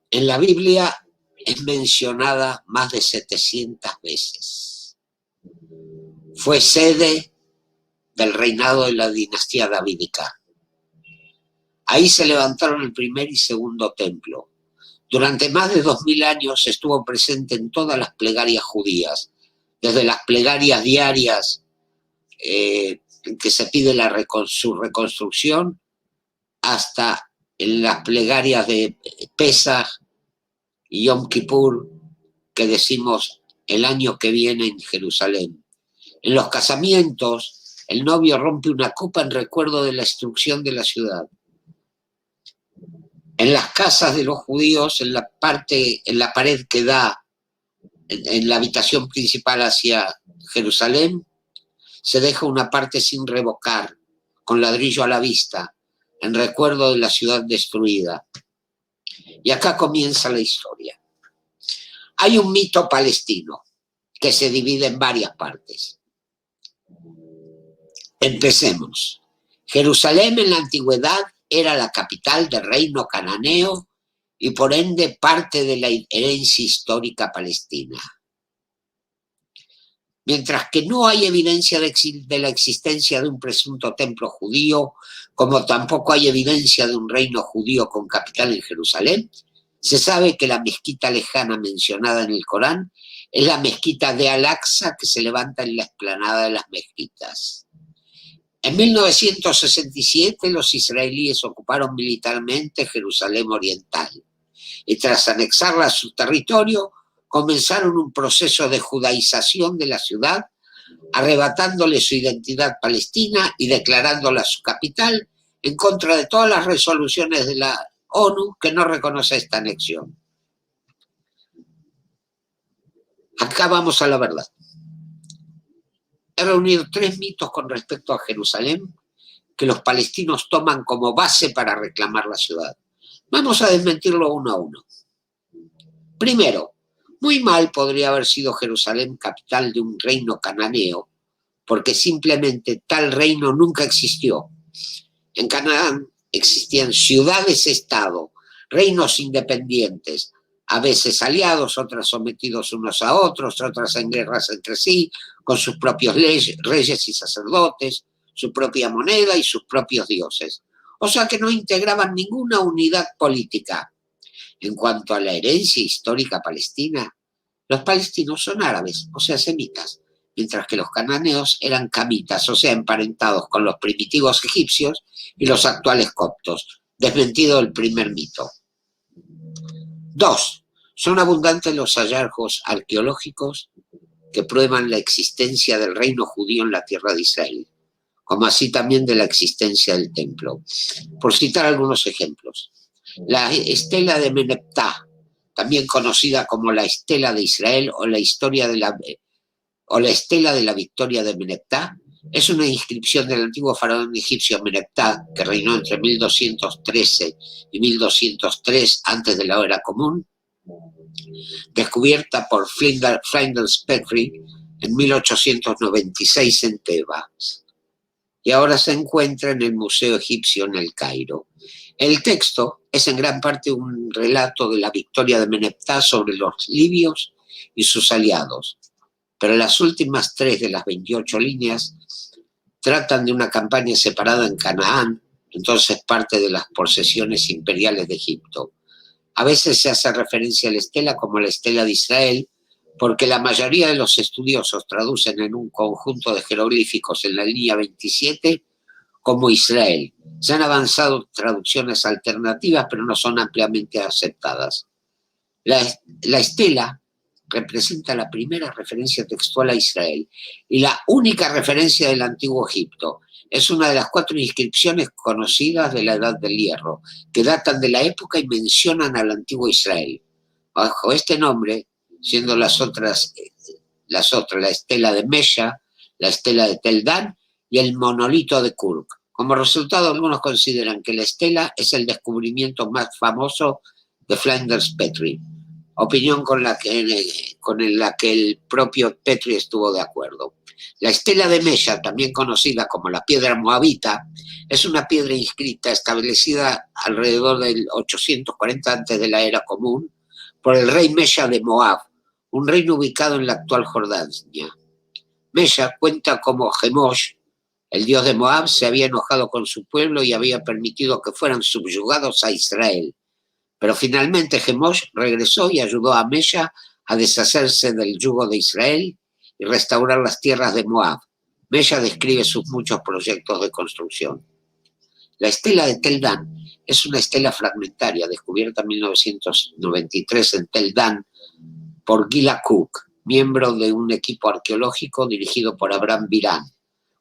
En la Biblia es mencionada más de 700 veces. Fue sede del reinado de la dinastía davídica. Ahí se levantaron el primer y segundo templo. Durante más de 2000 años estuvo presente en todas las plegarias judías, desde las plegarias diarias en que se pide su reconstrucción, hasta en las plegarias de Pesaj y Yom Kippur, que decimos el año que viene en Jerusalén. En los casamientos, el novio rompe una copa en recuerdo de la destrucción de la ciudad. En las casas de los judíos, en la pared que da en la habitación principal hacia Jerusalén, se deja una parte sin revocar, con ladrillo a la vista, en recuerdo de la ciudad destruida. Y acá comienza la historia. Hay un mito palestino que se divide en varias partes. Empecemos. Jerusalén en la antigüedad era la capital del reino cananeo y por ende parte de la herencia histórica palestina. Mientras que no hay evidencia de la existencia de un presunto templo judío, como tampoco hay evidencia de un reino judío con capital en Jerusalén, se sabe que la mezquita lejana mencionada en el Corán es la mezquita de Al-Aqsa que se levanta en la explanada de las mezquitas. En 1967 los israelíes ocuparon militarmente Jerusalén Oriental y tras anexarla a su territorio comenzaron un proceso de judaización de la ciudad, arrebatándole su identidad palestina y declarándola su capital en contra de todas las resoluciones de la ONU que no reconoce esta anexión. Acá vamos a la verdad. He reunido 3 mitos con respecto a Jerusalén que los palestinos toman como base para reclamar la ciudad. Vamos a desmentirlo uno a uno. Primero, muy mal podría haber sido Jerusalén capital de un reino cananeo, porque simplemente tal reino nunca existió. En Canaán existían ciudades-estado, reinos independientes, a veces aliados, otras sometidos unos a otros, otras en guerras entre sí, con sus propios reyes y sacerdotes, su propia moneda y sus propios dioses. O sea que no integraban ninguna unidad política. En cuanto a la herencia histórica palestina, los palestinos son árabes, o sea, semitas, mientras que los cananeos eran camitas, o sea, emparentados con los primitivos egipcios y los actuales coptos. Desmentido el primer mito. 2. Son abundantes los hallazgos arqueológicos que prueban la existencia del reino judío en la tierra de Israel, como así también de la existencia del templo. Por citar algunos ejemplos. La estela de Meneptah, también conocida como la estela de Israel o la estela de la victoria de Meneptah, es una inscripción del antiguo faraón egipcio Meneptah, que reinó entre 1213 y 1203 antes de la era común, descubierta por Flinders Petrie en 1896 en Tebas, y ahora se encuentra en el Museo Egipcio en El Cairo. El texto es en gran parte un relato de la victoria de Meneptah sobre los libios y sus aliados, pero las últimas 3 de las 28 líneas tratan de una campaña separada en Canaán, entonces parte de las posesiones imperiales de Egipto. A veces se hace referencia a la estela como la estela de Israel, porque la mayoría de los estudiosos traducen en un conjunto de jeroglíficos en la línea 27 como Israel. Se han avanzado traducciones alternativas, pero no son ampliamente aceptadas. La estela representa la primera referencia textual a Israel y la única referencia del antiguo Egipto. Es una de las 4 inscripciones conocidas de la Edad del Hierro, que datan de la época y mencionan al antiguo Israel. Bajo este nombre, siendo las otras, la estela de Mesha, la estela de Tel Dan y el monolito de Kurk. Como resultado, algunos consideran que la estela es el descubrimiento más famoso de Flinders Petrie, opinión con la que el propio Petrie estuvo de acuerdo. La estela de Mesha, también conocida como la piedra moabita, es una piedra inscrita establecida alrededor del 840 antes de la era común por el rey Mesha de Moab, un reino ubicado en la actual Jordania. Mesha cuenta cómo Chemosh, el dios de Moab, se había enojado con su pueblo y había permitido que fueran subyugados a Israel. Pero finalmente Chemosh regresó y ayudó a Mesha a deshacerse del yugo de Israel y restaurar las tierras de Moab. Mesha describe sus muchos proyectos de construcción. La estela de Tel Dan es una estela fragmentaria descubierta en 1993 en Tel Dan por Gila Cook, miembro de un equipo arqueológico dirigido por Abraham Biran,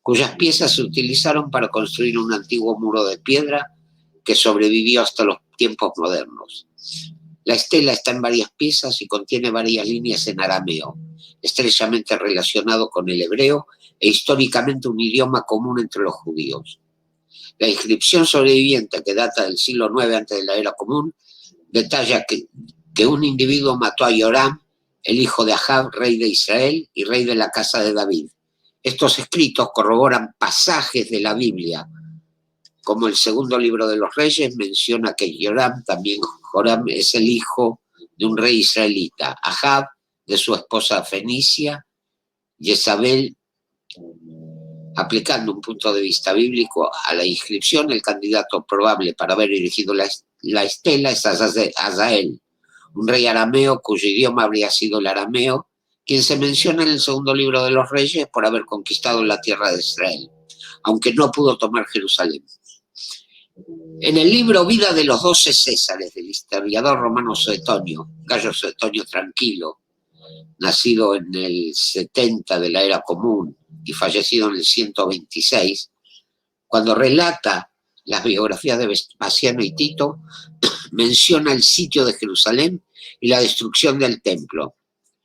cuyas piezas se utilizaron para construir un antiguo muro de piedra que sobrevivió hasta los tiempos modernos. La estela está en varias piezas y contiene varias líneas en arameo, estrechamente relacionado con el hebreo e históricamente un idioma común entre los judíos. La inscripción sobreviviente, que data del siglo IX antes de la era común, detalla que un individuo mató a Joram, el hijo de Ahab, rey de Israel y rey de la casa de David. Estos escritos corroboran pasajes de la Biblia, como el segundo libro de los Reyes menciona que Joram es el hijo de un rey israelita, Ahab de su esposa fenicia, Jezabel. Aplicando un punto de vista bíblico a la inscripción, el candidato probable para haber erigido la estela es Azael, un rey arameo cuyo idioma habría sido el arameo, quien se menciona en el segundo libro de los Reyes por haber conquistado la tierra de Israel, aunque no pudo tomar Jerusalén. En el libro Vida de los 12 Césares del historiador romano Suetonio, Gayo Suetonio Tranquilo, nacido en el 70 de la era común y fallecido en el 126, cuando relata las biografías de Vespasiano y Tito, menciona el sitio de Jerusalén y la destrucción del templo.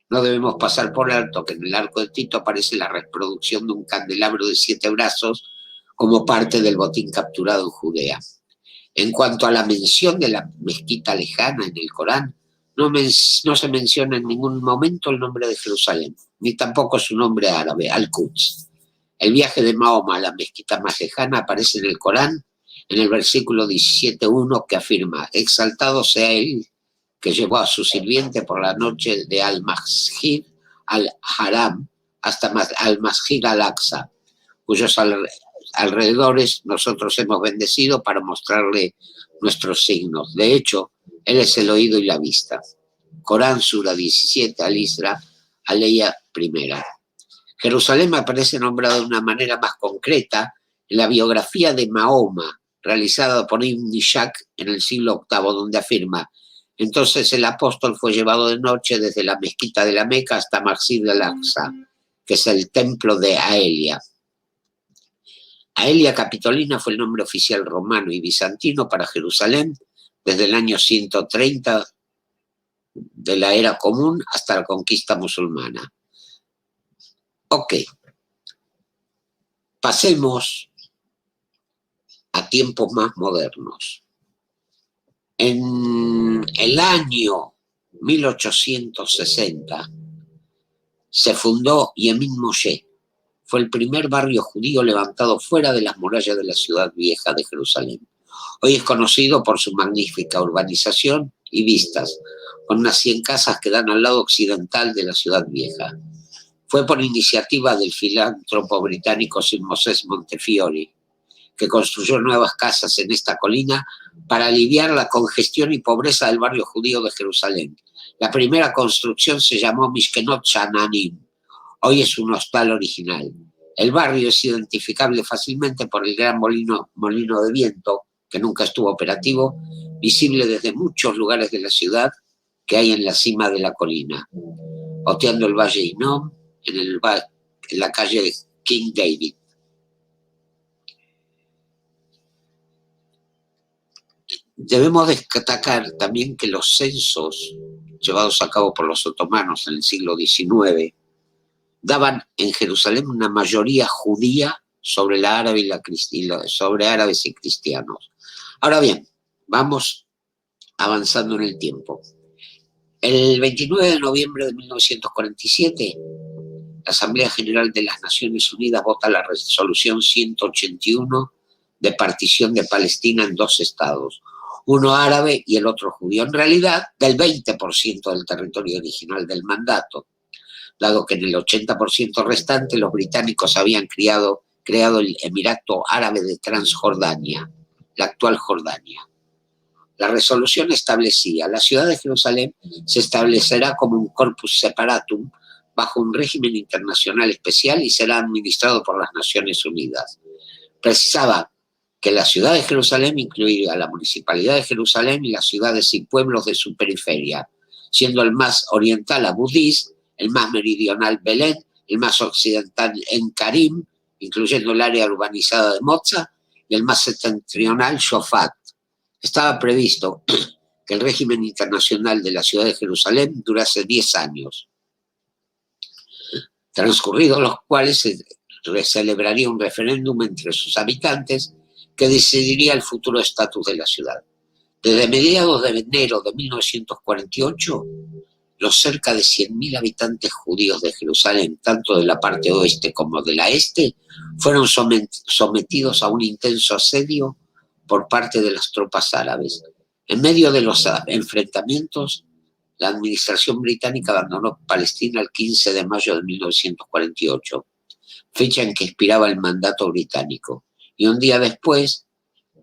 No debemos pasar por alto que en el arco de Tito aparece la reproducción de un candelabro de 7 brazos como parte del botín capturado en Judea. En cuanto a la mención de la mezquita lejana en el Corán, no se menciona en ningún momento el nombre de Jerusalén, ni tampoco su nombre árabe, Al-Quds. El viaje de Mahoma a la mezquita más lejana aparece en el Corán, en el versículo 17.1, que afirma: exaltado sea él que llevó a su sirviente por la noche de Al-Masjid al-Haram hasta Al-Masjid al-Aqsa, cuyos alrededores nosotros hemos bendecido para mostrarle nuestros signos. De hecho, él es el oído y la vista. Corán, Sura 17, Al-Isra, Aleya primera. Jerusalén aparece nombrado de una manera más concreta en la biografía de Mahoma, realizada por Ibn Ishaq en el siglo VIII, donde afirma: entonces el apóstol fue llevado de noche desde la mezquita de la Meca hasta Masjid al-Aqsa, que es el templo de Aelia. Aelia Capitolina fue el nombre oficial romano y bizantino para Jerusalén desde el año 130 de la era común hasta la conquista musulmana. Ok, pasemos a tiempos más modernos. En el año 1860 se fundó Yemin Moshe. Fue el primer barrio judío levantado fuera de las murallas de la ciudad vieja de Jerusalén. Hoy es conocido por su magnífica urbanización y vistas, con unas 100 casas que dan al lado occidental de la ciudad vieja. Fue por iniciativa del filántropo británico Sir Moses Montefiore, que construyó nuevas casas en esta colina para aliviar la congestión y pobreza del barrio judío de Jerusalén. La primera construcción se llamó Mishkenot Sha'anim. Hoy es un hostal original. El barrio es identificable fácilmente por el gran molino de viento, que nunca estuvo operativo, visible desde muchos lugares de la ciudad que hay en la cima de la colina, oteando el Valle Hinnom en la calle de King David. Debemos destacar también que los censos llevados a cabo por los otomanos en el siglo XIX daban en Jerusalén una mayoría judía sobre sobre árabes y cristianos. Ahora bien, vamos avanzando en el tiempo. El 29 de noviembre de 1947, la Asamblea General de las Naciones Unidas vota la resolución 181 de partición de Palestina en 2 estados, uno árabe y el otro judío, en realidad del 20% del territorio original del mandato, dado que en el 80% restante los británicos habían creado el Emirato Árabe de Transjordania, la actual Jordania. La resolución establecía: la ciudad de Jerusalén se establecerá como un corpus separatum bajo un régimen internacional especial y será administrado por las Naciones Unidas. Precisaba que la ciudad de Jerusalén incluiría la municipalidad de Jerusalén y las ciudades y pueblos de su periferia, siendo el más oriental Abu Dis, el más meridional Belén, el más occidental En Karim, incluyendo el área urbanizada de Moza, y el más septentrional Shofat. Estaba previsto que el régimen internacional de la ciudad de Jerusalén durase 10 años, transcurridos los cuales se celebraría un referéndum entre sus habitantes que decidiría el futuro estatus de la ciudad. Desde mediados de enero de 1948, los cerca de 100.000 habitantes judíos de Jerusalén, tanto de la parte oeste como de la este, fueron sometidos a un intenso asedio por parte de las tropas árabes. En medio de los enfrentamientos, la administración británica abandonó Palestina el 15 de mayo de 1948, fecha en que expiraba el mandato británico, y un día después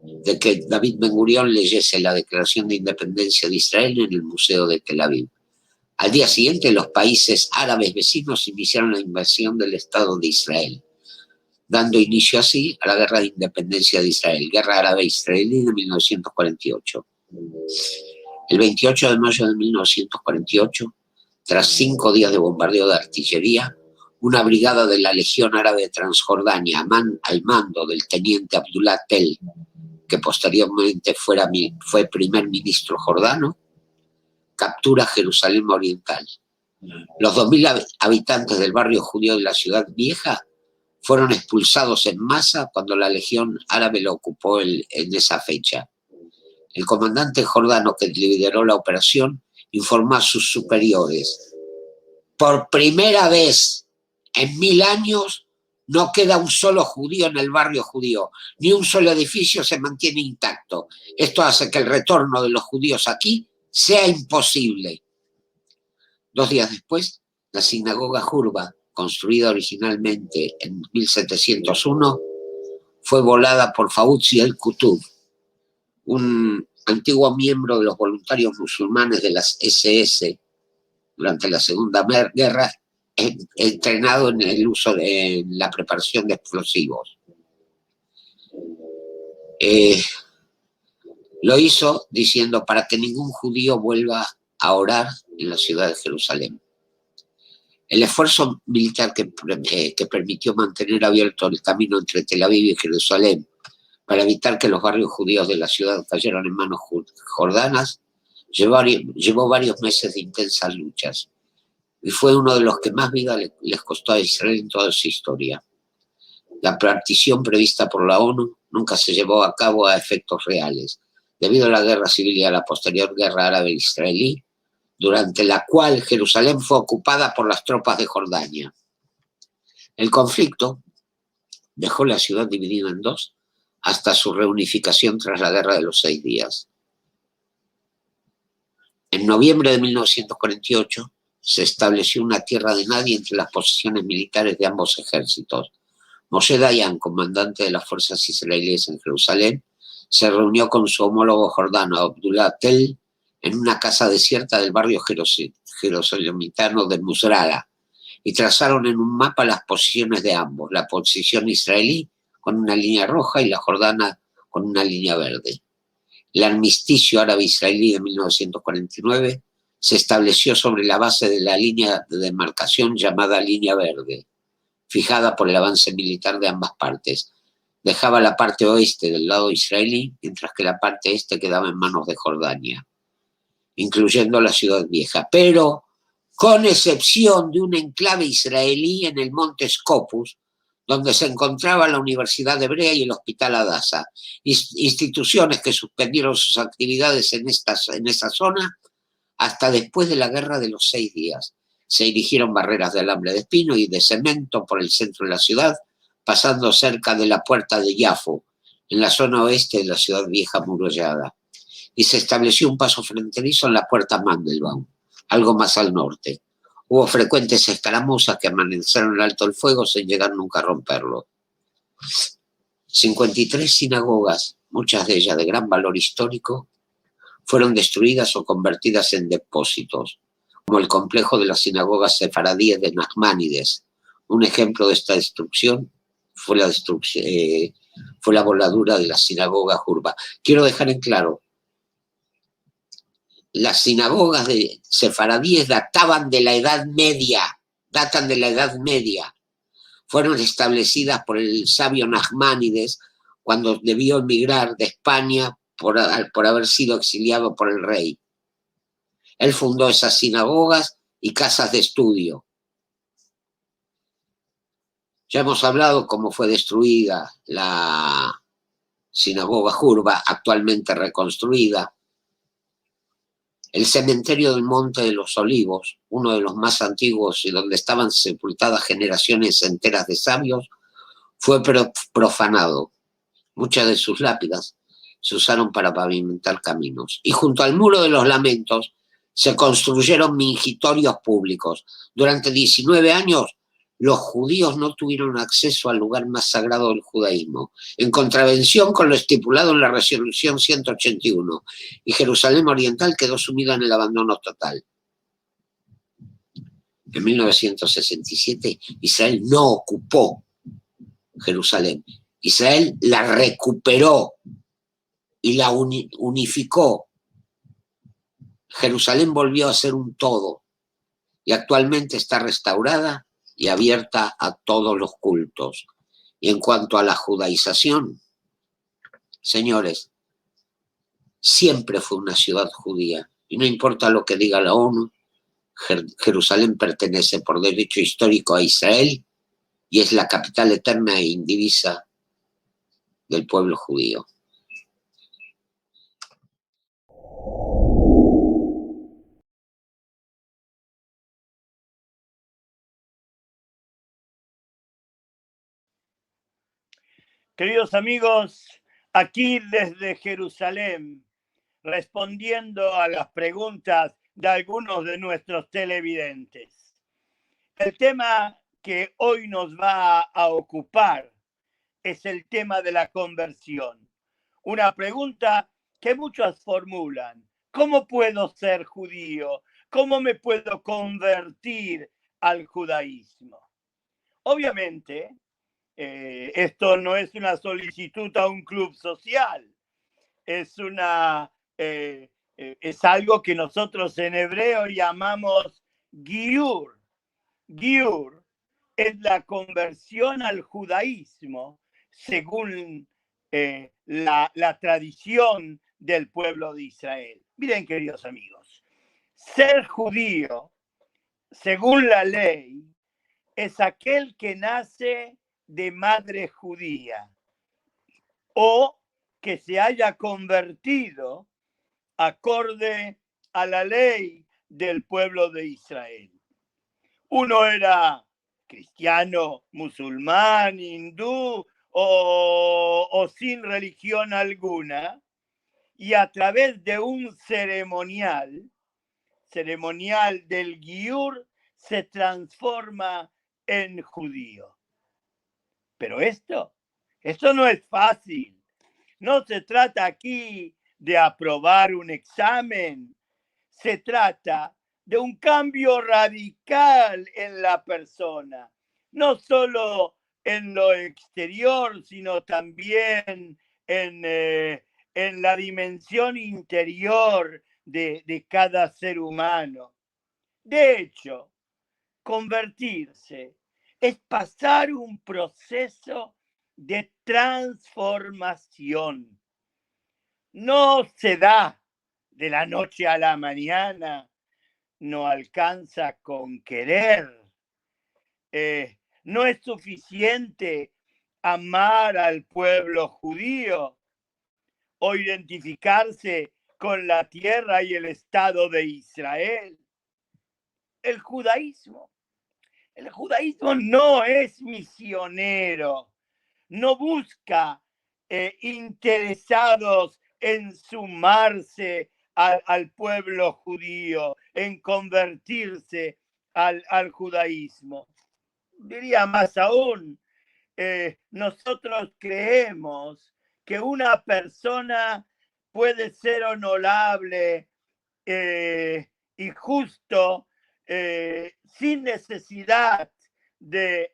de que David Ben Gurión leyese la Declaración de Independencia de Israel en el Museo de Tel Aviv. Al día siguiente, los países árabes vecinos iniciaron la invasión del Estado de Israel, dando inicio así a la Guerra de Independencia de Israel, Guerra Árabe-Israelí de 1948. El 28 de mayo de 1948, tras 5 días de bombardeo de artillería, una brigada de la Legión Árabe de Transjordania, al mando del teniente Abdullah Tel, que posteriormente fue primer ministro jordano, captura Jerusalén Oriental. Los 2.000 habitantes del barrio judío de la ciudad vieja fueron expulsados en masa cuando la Legión Árabe lo ocupó en esa fecha. El comandante jordano que lideró la operación informó a sus superiores: por primera vez en 1000 años no queda un solo judío en el barrio judío, ni un solo edificio se mantiene intacto. Esto hace que el retorno de los judíos aquí sea imposible. 2 días después, la sinagoga Hurba, construida originalmente en 1701, fue volada por Fauzi el-Kutub, un antiguo miembro de los voluntarios musulmanes de las SS durante la Segunda Guerra, entrenado en el uso de la preparación de explosivos. Lo hizo diciendo: para que ningún judío vuelva a orar en la ciudad de Jerusalén. El esfuerzo militar que permitió mantener abierto el camino entre Tel Aviv y Jerusalén para evitar que los barrios judíos de la ciudad cayeran en manos jordanas llevó varios meses de intensas luchas y fue uno de los que más vida les costó a Israel en toda su historia. La partición prevista por la ONU nunca se llevó a cabo a efectos reales, debido a la guerra civil y a la posterior guerra árabe-israelí, durante la cual Jerusalén fue ocupada por las tropas de Jordania. El conflicto dejó la ciudad dividida en 2 hasta su reunificación tras la Guerra de los 6 días. En noviembre de 1948 se estableció una tierra de nadie entre las posiciones militares de ambos ejércitos. Moshe Dayan, comandante de las fuerzas israelíes en Jerusalén, se reunió con su homólogo jordano Abdullah Tel en una casa desierta del barrio jerusalemítano de Musrara y trazaron en un mapa las posiciones de ambos, la posición israelí con una línea roja y la jordana con una línea verde. El armisticio árabe-israelí de 1949 se estableció sobre la base de la línea de demarcación llamada línea verde, fijada por el avance militar de ambas partes. Dejaba la parte oeste del lado israelí, mientras que la parte este quedaba en manos de Jordania, incluyendo la ciudad vieja, pero con excepción de un enclave israelí en el monte Scopus, donde se encontraba la Universidad Hebrea y el Hospital Hadassah, instituciones que suspendieron sus actividades en esa zona hasta después de la Guerra de los 6 días. Se erigieron barreras de alambre de espino y de cemento por el centro de la ciudad, pasando cerca de la puerta de Yafo, en la zona oeste de la ciudad vieja amurallada. Y se estableció un paso fronterizo en la puerta Mandelbaum, algo más al norte. Hubo frecuentes escaramuzas que amanecieron en alto el fuego sin llegar nunca a romperlo. 53 sinagogas, muchas de ellas de gran valor histórico, fueron destruidas o convertidas en depósitos, como el complejo de las sinagogas sefaradíes de Nachmanides. Un ejemplo de esta destrucción fue la voladura de la sinagoga Jurba. Quiero dejar en claro, las sinagogas de sefaradíes datan de la Edad Media. Fueron establecidas por el sabio Nachmanides cuando debió emigrar de España por haber sido exiliado por el rey. Él fundó esas sinagogas y casas de estudio. Ya hemos hablado cómo fue destruida la sinagoga Jurba, actualmente reconstruida. El cementerio del Monte de los Olivos, uno de los más antiguos y donde estaban sepultadas generaciones enteras de sabios, fue profanado. Muchas de sus lápidas se usaron para pavimentar caminos. Y junto al Muro de los Lamentos se construyeron mingitorios públicos. Durante 19 años, los judíos no tuvieron acceso al lugar más sagrado del judaísmo, en contravención con lo estipulado en la Resolución 181, y Jerusalén Oriental quedó sumida en el abandono total. En 1967, Israel no ocupó Jerusalén. Israel la recuperó y la unificó. Jerusalén volvió a ser un todo y actualmente está restaurada y abierta a todos los cultos. Y en cuanto a la judaización, señores, siempre fue una ciudad judía. Y no importa lo que diga la ONU, Jerusalén pertenece por derecho histórico a Israel y es la capital eterna e indivisa del pueblo judío. Queridos amigos, aquí desde Jerusalén, respondiendo a las preguntas de algunos de nuestros televidentes. El tema que hoy nos va a ocupar es el tema de la conversión. Una pregunta que muchos formulan. ¿Cómo puedo ser judío? ¿Cómo me puedo convertir al judaísmo? Obviamente, esto no es una solicitud a un club social, es algo que nosotros en hebreo llamamos giur. Giur es la conversión al judaísmo según la tradición del pueblo de Israel. Miren, queridos amigos, ser judío, según la ley, es aquel que nace de madre judía o que se haya convertido acorde a la ley del pueblo de Israel. Uno era cristiano, musulmán, hindú o sin religión alguna, y a través de un ceremonial del giur, se transforma en judío. Pero esto no es fácil. No se trata aquí de aprobar un examen. Se trata de un cambio radical en la persona. No solo en lo exterior, sino también en la dimensión interior de cada ser humano. De hecho, convertirse es pasar un proceso de transformación. No se da de la noche a la mañana, no alcanza con querer. No es suficiente amar al pueblo judío o identificarse con la tierra y el Estado de Israel. el judaísmo no es misionero, no busca interesados en sumarse al pueblo judío, en convertirse al judaísmo. Diría más aún, nosotros creemos que una persona puede ser honorable y justo sin necesidad de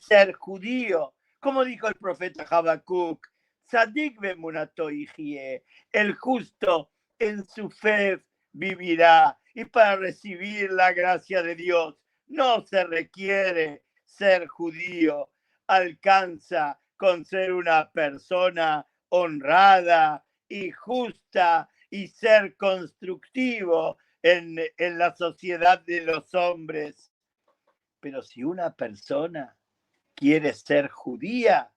ser judío. Como dijo el profeta Habacuc, Tzadik bemunato yihye, el justo en su fe vivirá. Y para recibir la gracia de Dios no se requiere ser judío, alcanza con ser una persona honrada y justa y ser constructivo en la sociedad de los hombres. Pero si una persona quiere ser judía,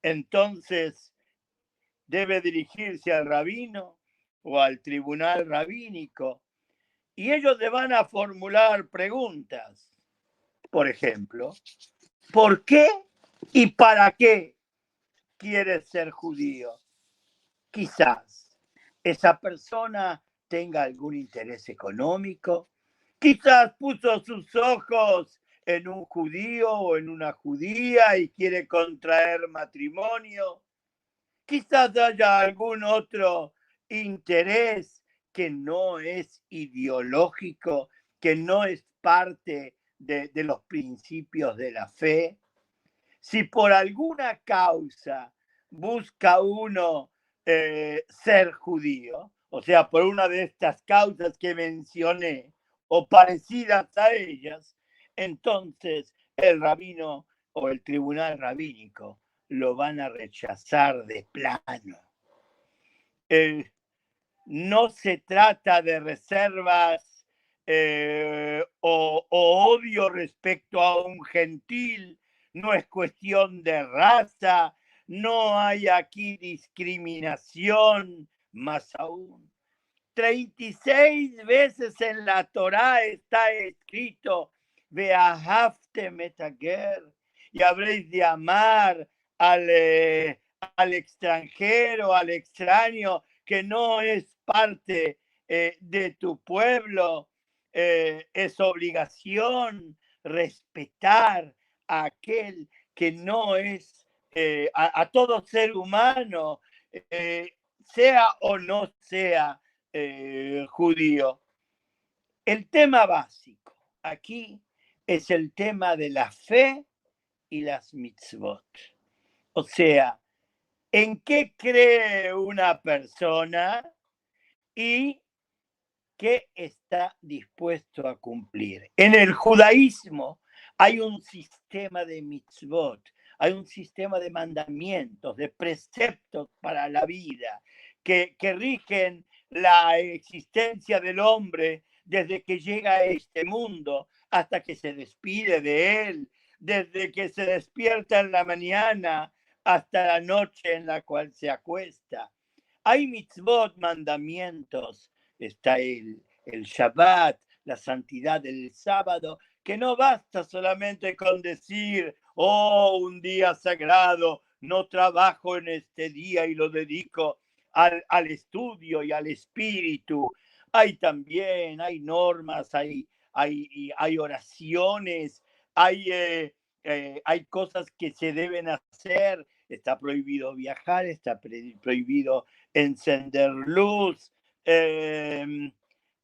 entonces debe dirigirse al rabino o al tribunal rabínico y ellos le van a formular preguntas. Por ejemplo, ¿por qué y para qué quieres ser judío? Quizás esa persona tenga algún interés económico, quizás puso sus ojos en un judío o en una judía y quiere contraer matrimonio, quizás haya algún otro interés que no es ideológico, que no es parte de los principios de la fe. Si por alguna causa busca uno ser judío, o sea, por una de estas causas que mencioné o parecidas a ellas, entonces el rabino o el tribunal rabínico lo van a rechazar de plano. No se trata de reservas o odio respecto a un gentil, no es cuestión de raza, no hay aquí discriminación, más aún. 36 veces en la Torá está escrito, Ve'ahavtem et hager, y habréis de amar al extranjero, al extraño, que no es parte de tu pueblo. Es obligación respetar a aquel que no es, a todo ser humano, sea o no sea judío. El tema básico aquí es el tema de la fe y las mitzvot. O sea, ¿en qué cree una persona y qué está dispuesto a cumplir? En el judaísmo hay un sistema de mitzvot, hay un sistema de mandamientos, de preceptos para la vida que rigen la existencia del hombre desde que llega a este mundo hasta que se despide de él, desde que se despierta en la mañana hasta la noche en la cual se acuesta. Hay mitzvot, mandamientos, está el Shabbat, la santidad del sábado, que no basta solamente con decir, oh, un día sagrado, no trabajo en este día y lo dedico al estudio y al espíritu. Hay también, hay normas, hay oraciones, hay cosas que se deben hacer. Está prohibido viajar, está prohibido encender luz.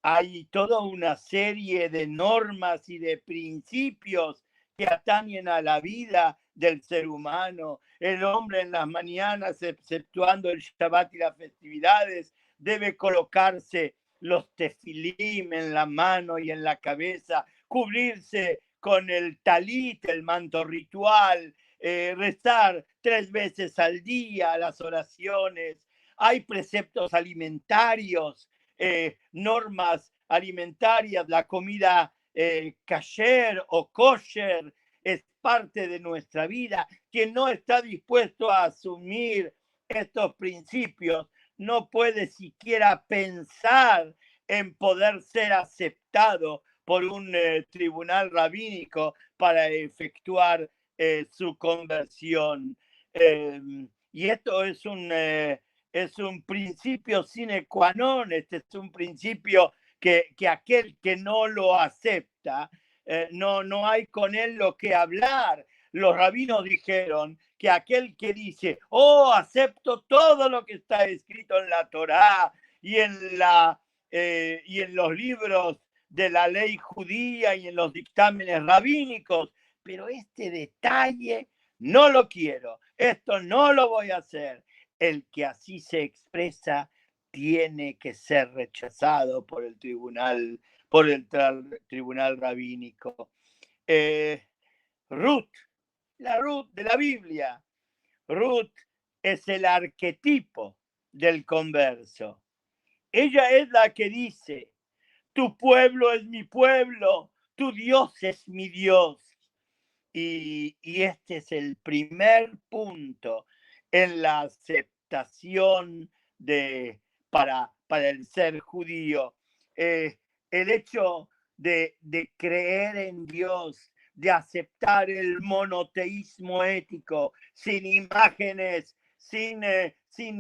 Hay toda una serie de normas y de principios que atañen a la vida del ser humano. El hombre en las mañanas, exceptuando el Shabbat y las festividades, debe colocarse los tefilim en la mano y en la cabeza, cubrirse con el talit, el manto ritual, rezar 3 veces al día las oraciones. Hay preceptos alimentarios, normas alimentarias, la comida kasher o kosher es parte de nuestra vida. Quien no está dispuesto a asumir estos principios no puede siquiera pensar en poder ser aceptado por un tribunal rabínico para efectuar su conversión. Y esto es un principio sine qua non, este es un principio que aquel que no lo acepta, no hay con él lo que hablar. Los rabinos dijeron que aquel que dice, oh, acepto todo lo que está escrito en la Torá y en los libros de la ley judía y en los dictámenes rabínicos, pero este detalle no lo quiero, esto no lo voy a hacer. El que así se expresa tiene que ser rechazado por el tribunal rabínico. Ruth, la Ruth de la Biblia. Ruth es el arquetipo del converso. Ella es la que dice, tu pueblo es mi pueblo, tu Dios es mi Dios. Y este es el primer punto en la aceptación para el ser judío. El hecho de creer en Dios, de aceptar el monoteísmo ético, sin imágenes, sin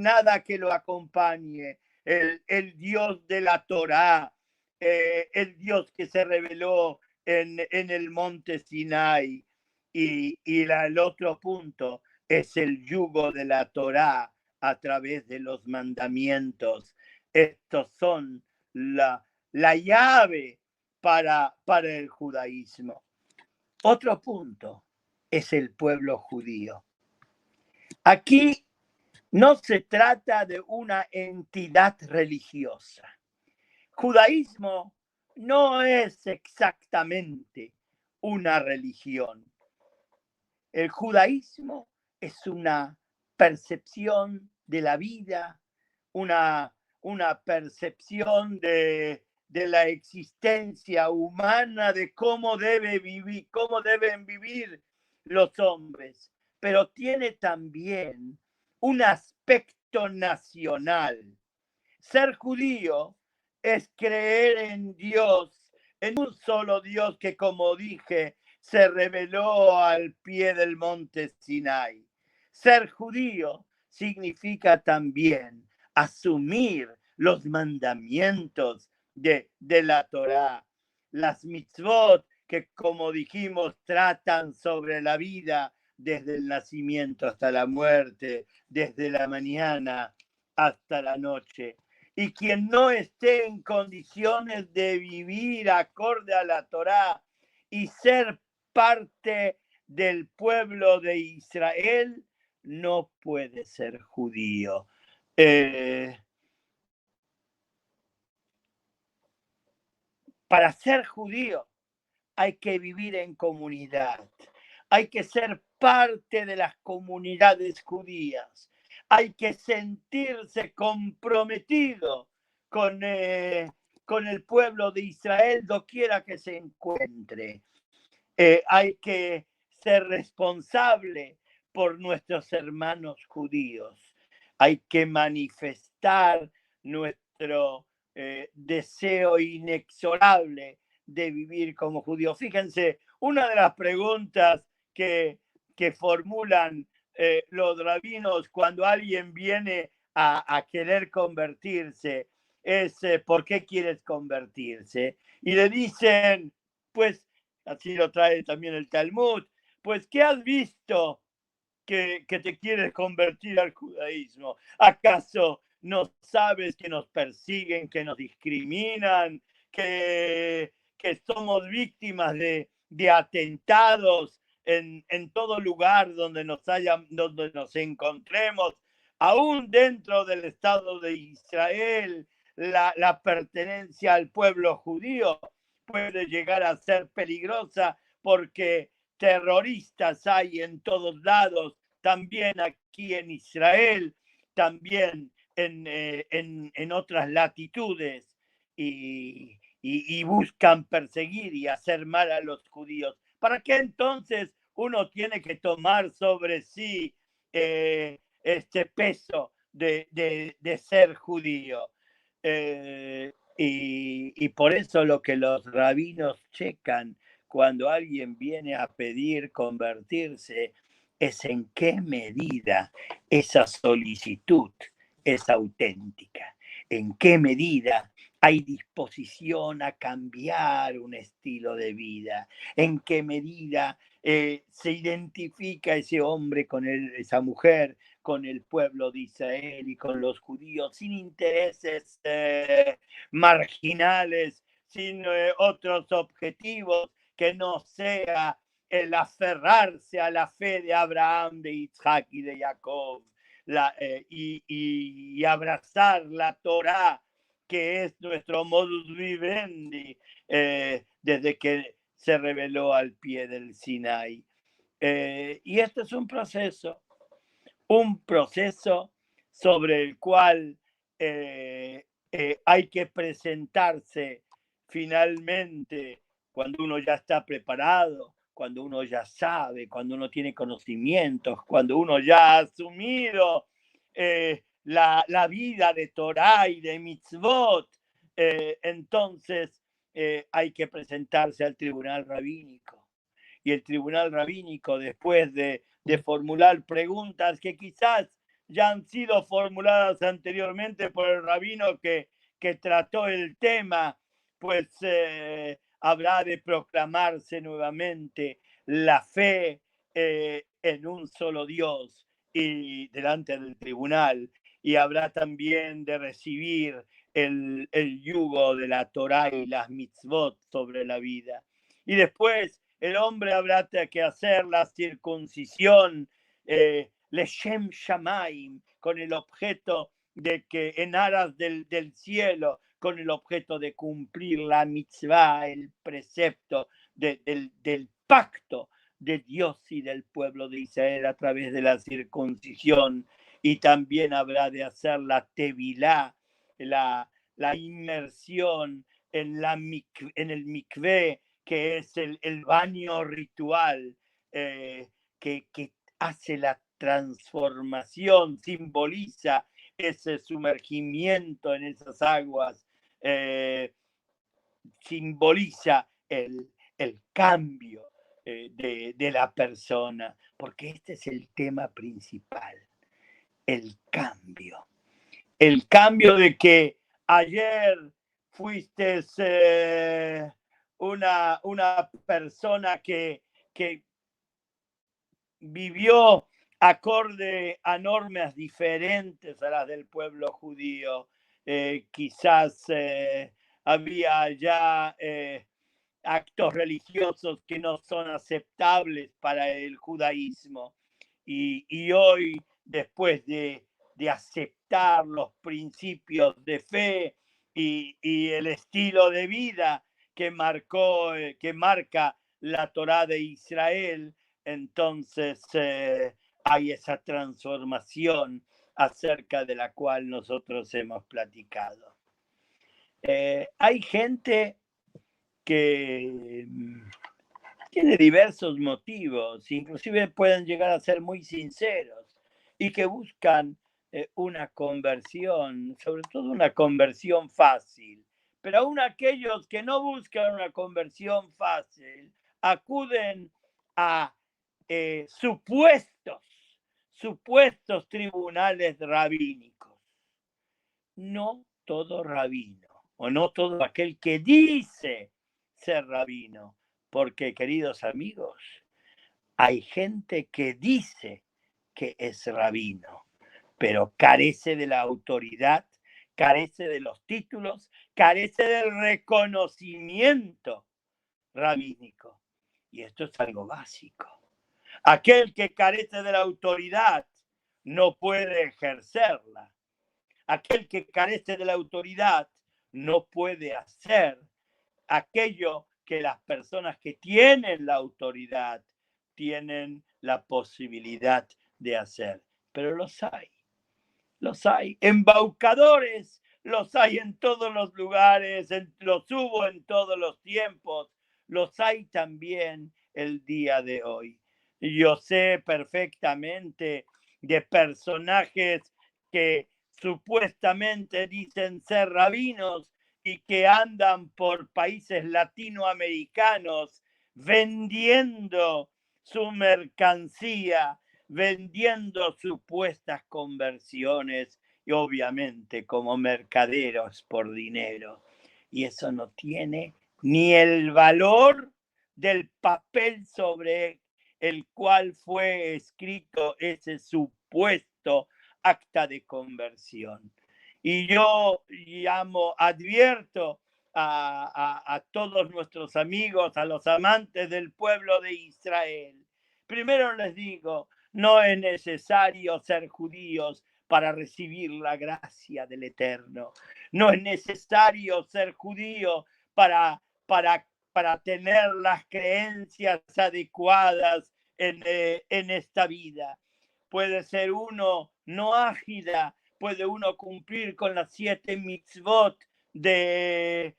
nada que lo acompañe. El Dios de la Torá, el Dios que se reveló en el monte Sinai. Y el otro punto es el yugo de la Torá a través de los mandamientos. Estos son la llave para el judaísmo. Otro punto es el pueblo judío. Aquí no se trata de una entidad religiosa. Judaísmo no es exactamente una religión. El judaísmo es una percepción de la vida, una percepción de la existencia humana, de cómo deben vivir los hombres, pero tiene también un aspecto nacional. Ser judío es creer en Dios, en un solo Dios que, como dije, se reveló al pie del monte Sinai. Ser judío significa también asumir los mandamientos de la Torá, las mitzvot que, como dijimos, tratan sobre la vida desde el nacimiento hasta la muerte, desde la mañana hasta la noche. Y quien no esté en condiciones de vivir acorde a la Torá y ser parte del pueblo de Israel, no puede ser judío. Para ser judío hay que vivir en comunidad, hay que ser parte de las comunidades judías, hay que sentirse comprometido con el pueblo de Israel doquiera que se encuentre. Hay que ser responsable por nuestros hermanos judíos. Hay que manifestar nuestro deseo inexorable de vivir como judíos. Fíjense, una de las preguntas que formulan los rabinos cuando alguien viene a querer convertirse es ¿por qué quieres convertirse? Y le dicen, pues, así lo trae también el Talmud, pues, ¿qué has visto que te quieres convertir al judaísmo? ¿Acaso no sabes que nos persiguen, que nos discriminan, que somos víctimas de atentados en todo lugar donde nos encontremos, aún dentro del Estado de Israel? La pertenencia al pueblo judío puede llegar a ser peligrosa porque terroristas hay en todos lados, también aquí en Israel, también en otras latitudes, y buscan perseguir y hacer mal a los judíos. ¿Para qué entonces uno tiene que tomar sobre sí este peso de ser judío? Y por eso lo que los rabinos checan cuando alguien viene a pedir convertirse es en qué medida esa solicitud es auténtica, en qué medida hay disposición a cambiar un estilo de vida, en qué medida se identifica ese hombre con esa mujer, con el pueblo de Israel y con los judíos, sin intereses marginales, sin otros objetivos que no sea el aferrarse a la fe de Abraham, de Isaac y de Jacob, y abrazar la Torá, que es nuestro modus vivendi desde que se reveló al pie del Sinai. Y este es un proceso sobre el cual hay que presentarse finalmente cuando uno ya está preparado, cuando uno ya sabe, cuando uno tiene conocimientos, cuando uno ya ha asumido la vida de Torah y de mitzvot. Entonces hay que presentarse al tribunal rabínico. Y el tribunal rabínico, después de formular preguntas que quizás ya han sido formuladas anteriormente por el rabino que trató el tema, pues habrá de proclamarse nuevamente la fe en un solo Dios y delante del tribunal, y habrá también de recibir el yugo de la Torá y las mitzvot sobre la vida. Y después el hombre habrá que hacer la circuncisión, Leshem Shamaim, con el objeto de que en aras del cielo, con el objeto de cumplir la mitzvah, el precepto del pacto de Dios y del pueblo de Israel a través de la circuncisión. Y también habrá de hacer la tevilá, la inmersión en el mikvé, que es el baño ritual que hace la transformación, simboliza ese sumergimiento en esas aguas, simboliza el cambio de la persona, porque este es el tema principal, el cambio. El cambio de que ayer fuiste una persona que vivió acorde a normas diferentes a las del pueblo judío. Quizás había ya actos religiosos que no son aceptables para el judaísmo. Y hoy, después de aceptar los principios de fe y el estilo de vida que marca la Torá de Israel, entonces hay esa transformación acerca de la cual nosotros hemos platicado. Hay gente que tiene diversos motivos, inclusive pueden llegar a ser muy sinceros y que buscan una conversión, sobre todo una conversión fácil. Pero aún aquellos que no buscan una conversión fácil acuden a supuestos tribunales rabínicos. No todo rabino, o no todo aquel que dice ser rabino, porque, queridos amigos, hay gente que dice que es rabino, pero carece de la autoridad, carece de los títulos, carece del reconocimiento rabínico. Y esto es algo básico. Aquel que carece de la autoridad no puede ejercerla. Aquel que carece de la autoridad no puede hacer aquello que las personas que tienen la autoridad tienen la posibilidad de hacer. Pero los hay. Embaucadores los hay en todos los lugares, los hubo en todos los tiempos, los hay también el día de hoy. Yo sé perfectamente de personajes que supuestamente dicen ser rabinos y que andan por países latinoamericanos vendiendo su mercancía, vendiendo supuestas conversiones y obviamente como mercaderos por dinero. Y eso no tiene ni el valor del papel sobre el cual fue escrito ese supuesto acta de conversión. Y yo advierto a todos nuestros amigos, a los amantes del pueblo de Israel. Primero les digo, no es necesario ser judíos para recibir la gracia del Eterno. No es necesario ser judío para tener las creencias adecuadas en esta vida. Puede ser uno no ágida, puede uno cumplir con las 7 mitzvot de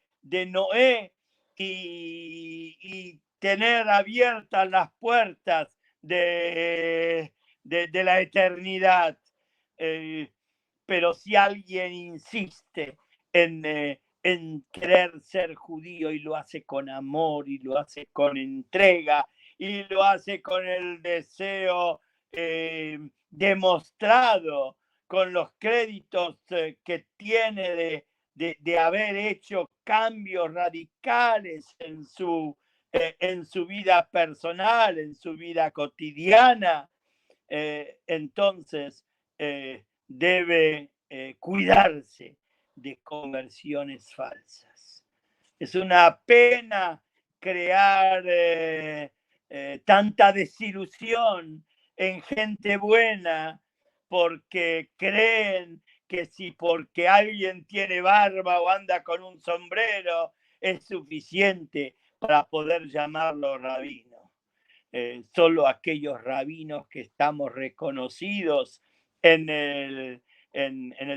Noé y tener abiertas las puertas de la eternidad. Pero si alguien insiste en querer ser judío y lo hace con amor y lo hace con entrega y lo hace con el deseo demostrado, con los créditos que tiene de haber hecho cambios radicales en su vida personal, en su vida cotidiana, entonces debe cuidarse de conversiones falsas. Es una pena crear tanta desilusión en gente buena porque creen que si porque alguien tiene barba o anda con un sombrero es suficiente para poder llamarlo rabino. Solo aquellos rabinos que estamos reconocidos en el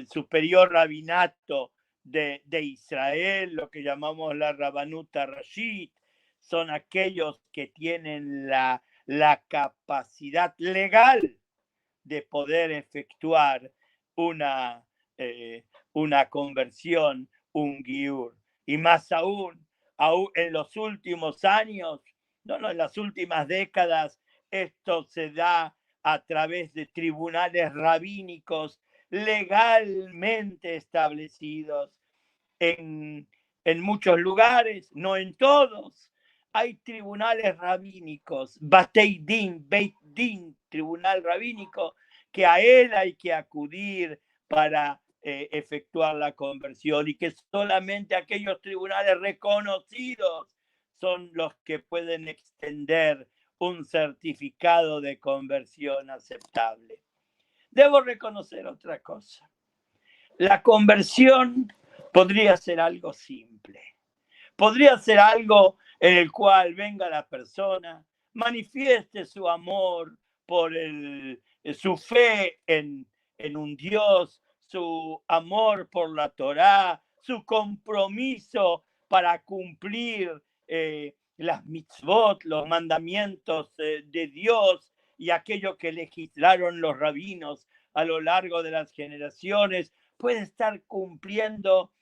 superior rabinato de Israel, lo que llamamos la Rabanuta Rashid, son aquellos que tienen la capacidad legal de poder efectuar una conversión, un giur. Y más aún en los últimos años, en las últimas décadas, esto se da a través de tribunales rabínicos legalmente establecidos en muchos lugares, no en todos. Hay tribunales rabínicos, Batei Din, Beit Din, tribunal rabínico, que a él hay que acudir para efectuar la conversión y que solamente aquellos tribunales reconocidos son los que pueden extender un certificado de conversión aceptable. Debo reconocer otra cosa. La conversión podría ser algo simple. Podría ser algo en el cual venga la persona, manifieste su amor por su fe en un Dios, su amor por la Torá, su compromiso para cumplir las mitzvot, los mandamientos de Dios y aquello que legislaron los rabinos a lo largo de las generaciones, puede estar cumpliendo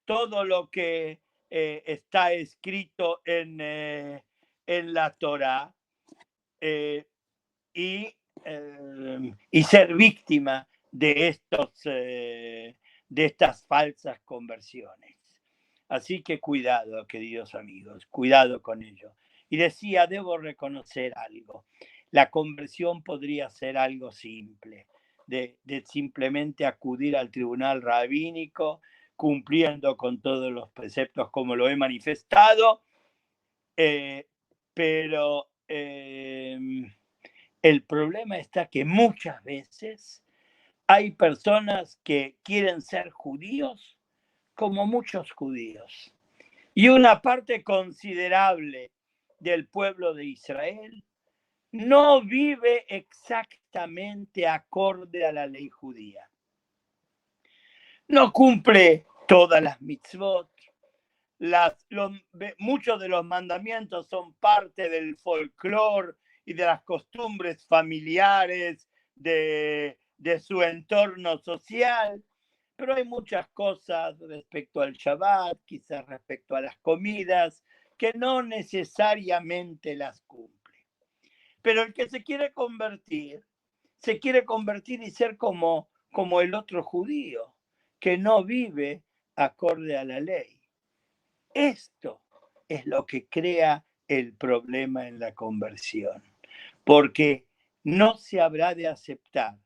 todo lo que está escrito en la Torá y ser víctima de estas falsas conversiones. Así que cuidado, queridos amigos, cuidado con ello. Y decía, debo reconocer algo. La conversión podría ser algo simple, de simplemente acudir al tribunal rabínico, cumpliendo con todos los preceptos como lo he manifestado, pero el problema está que muchas veces hay personas que quieren ser judíos como muchos judíos. Y una parte considerable del pueblo de Israel no vive exactamente acorde a la ley judía. No cumple todas las mitzvot. Muchos de los mandamientos son parte del folclore y de las costumbres familiares de su entorno social, pero hay muchas cosas respecto al Shabbat, quizás respecto a las comidas, que no necesariamente las cumple. Pero el que se quiere convertir y ser como el otro judío, que no vive acorde a la ley. Esto es lo que crea el problema en la conversión, porque no se habrá de aceptar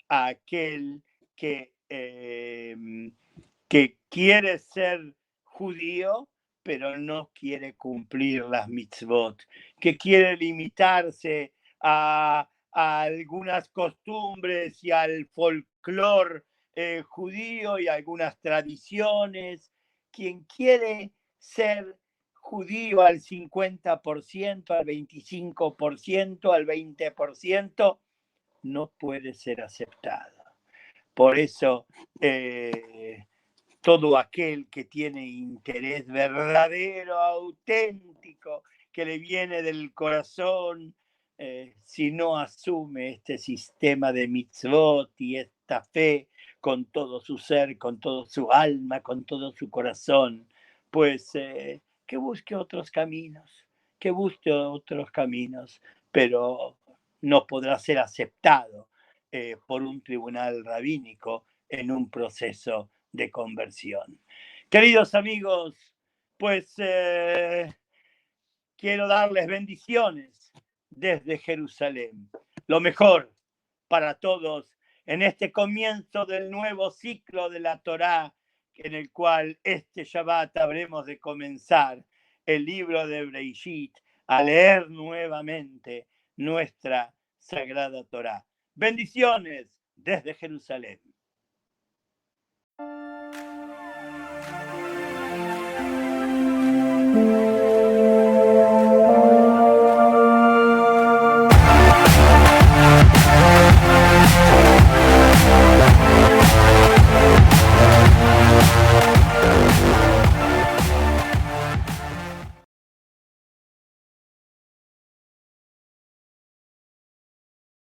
a aquel que quiere ser judío, pero no quiere cumplir las mitzvot, que quiere limitarse a algunas costumbres y al folclore judío y algunas tradiciones. Quien quiere ser judío al 50%, al 25%, al 20%, no puede ser aceptado. Por eso, todo aquel que tiene interés verdadero, auténtico, que le viene del corazón, si no asume este sistema de mitzvot y esta fe con todo su ser, con todo su alma, con todo su corazón, pues que busque otros caminos, pero no podrá ser aceptado por un tribunal rabínico en un proceso de conversión. Queridos amigos, pues quiero darles bendiciones desde Jerusalén. Lo mejor para todos en este comienzo del nuevo ciclo de la Torá, en el cual este Shabbat habremos de comenzar el libro de Breishit, a leer nuevamente nuestra sagrada Torá. Bendiciones desde Jerusalén.